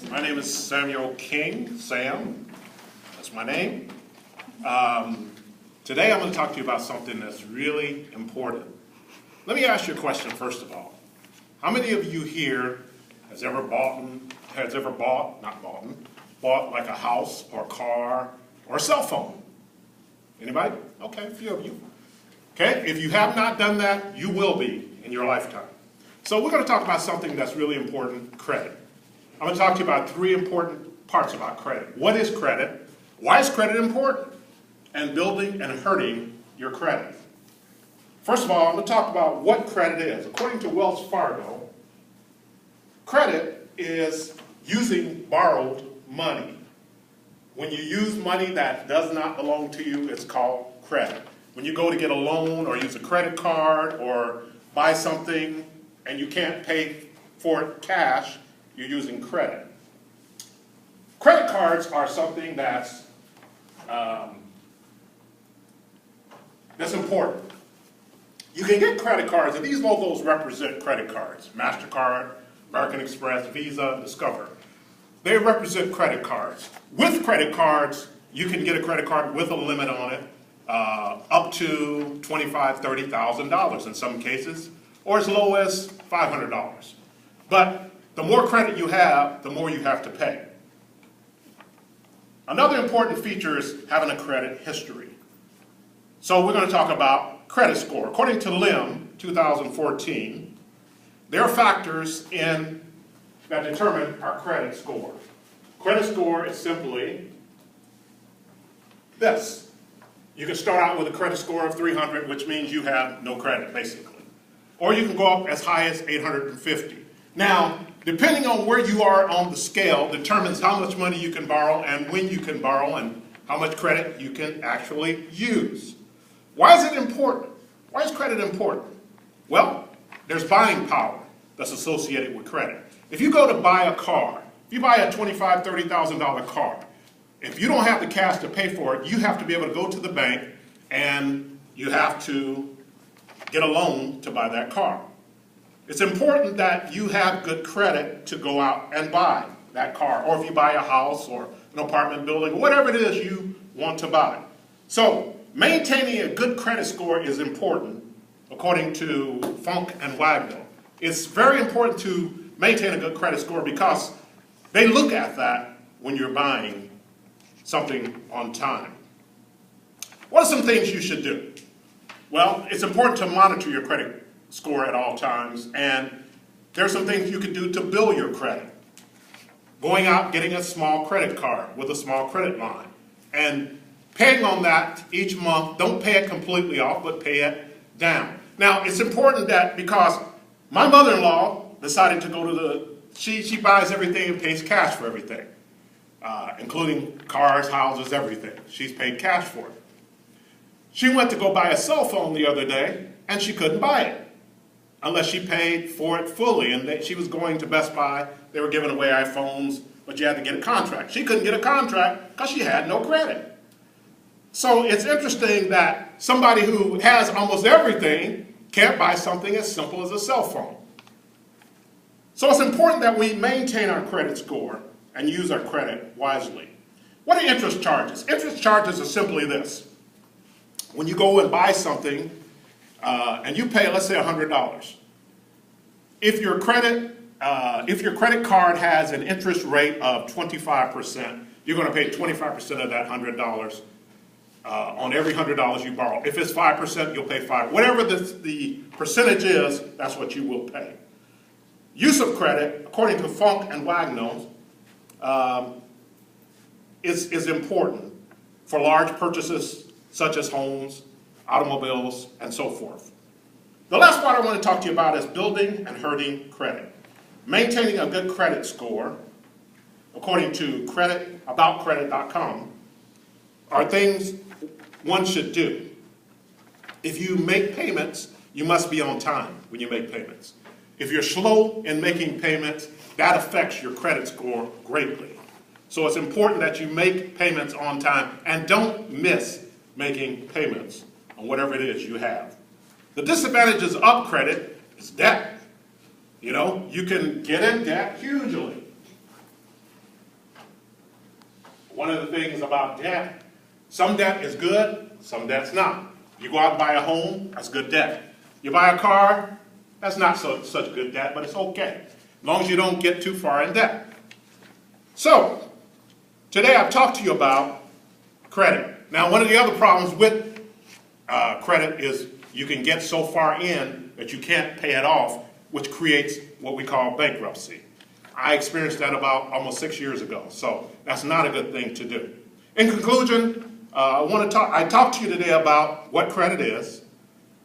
My name is Samuel King, Sam, that's my name. Today I'm going to talk to you about something that's really important. Let me ask you a question first of all. How many of you here bought like a house or a car or a cell phone? Anybody? Okay, a few of you. Okay, if you have not done that, you will be in your lifetime. So we're going to talk about something that's really important, credit. I'm going to talk to you about three important parts about credit. What is credit? Why is credit important? And building and hurting your credit. First of all, I'm going to talk about what credit is. According to Wells Fargo, credit is using borrowed money. When you use money that does not belong to you, it's called credit. When you go to get a loan or use a credit card or buy something and you can't pay for it cash, you're using credit. Credit cards are something that's important. You can get credit cards, and these logos represent credit cards. MasterCard, American Express, Visa, Discover. They represent credit cards. With credit cards, you can get a credit card with a limit on it, up to $25,000, $30,000 in some cases, or as low as $500. But the more credit you have, the more you have to pay. Another important feature is having a credit history. So we're going to talk about credit score. According to LIM 2014, there are factors that determine our credit score. Credit score is simply this. You can start out with a credit score of 300, which means you have no credit, basically. Or you can go up as high as 850. Now, depending on where you are on the scale determines how much money you can borrow and when you can borrow and how much credit you can actually use. Why is it important? Why is credit important? Well, there's buying power that's associated with credit. If you go to buy a car, if you buy a $25,000, $30,000 car, if you don't have the cash to pay for it, you have to be able to go to the bank and you have to get a loan to buy that car. It's important that you have good credit to go out and buy that car, or if you buy a house or an apartment building, whatever it is you want to buy. So maintaining a good credit score is important, according to Funk and Wagnall. It's very important to maintain a good credit score because they look at that when you're buying something on time. What are some things you should do? Well, it's important to monitor your credit score at all times, and there are some things you can do to build your credit. Going out, getting a small credit card with a small credit line, and paying on that each month. Don't pay it completely off, but pay it down. Now, it's important that because my mother-in-law decided to go to she buys everything and pays cash for everything, including cars, houses, everything. She's paid cash for it. She went to go buy a cell phone the other day, and she couldn't buy it unless she paid for it fully. And she was going to Best Buy. They were giving away iPhones, but you had to get a contract. She couldn't get a contract because she had no credit. So it's interesting that somebody who has almost everything can't buy something as simple as a cell phone. So it's important that we maintain our credit score and use our credit wisely. What are interest charges? Interest charges are simply this. When you go and buy something and you pay, let's say, $100, if your credit card has an interest rate of 25%, you're going to pay 25% of that $100 on every $100 you borrow. If it's 5%, you'll pay 5%. Whatever the percentage is, that's what you will pay. Use of credit, according to Funk and Wagnall, is important for large purchases such as homes, automobiles, and so forth. The last part I want to talk to you about is building and hurting credit. Maintaining a good credit score, according to aboutcredit.com, are things one should do. If you make payments, you must be on time when you make payments. If you're slow in making payments, that affects your credit score greatly. So it's important that you make payments on time and don't miss making payments on whatever it is you have. The disadvantages of credit is debt. You know, you can get in debt hugely. one of the things about debt, some debt is good, some debt's not. You go out and buy a home, that's good debt. You buy a car, that's not such good debt, but it's okay, as long as you don't get too far in debt. So, today I've talked to you about credit. Now, one of the other problems with credit is you can get so far in that you can't pay it off, which creates what we call bankruptcy. I experienced that about almost 6 years ago, so that's not a good thing to do. In conclusion, I talked to you today about what credit is,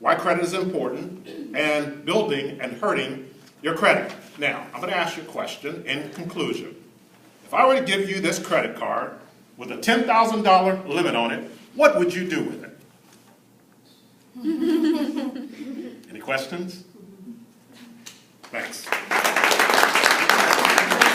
why credit is important, and building and hurting your credit. Now, I'm going to ask you a question in conclusion. If I were to give you this credit card with a $10,000 limit on it, what would you do with it? Any questions? Thanks.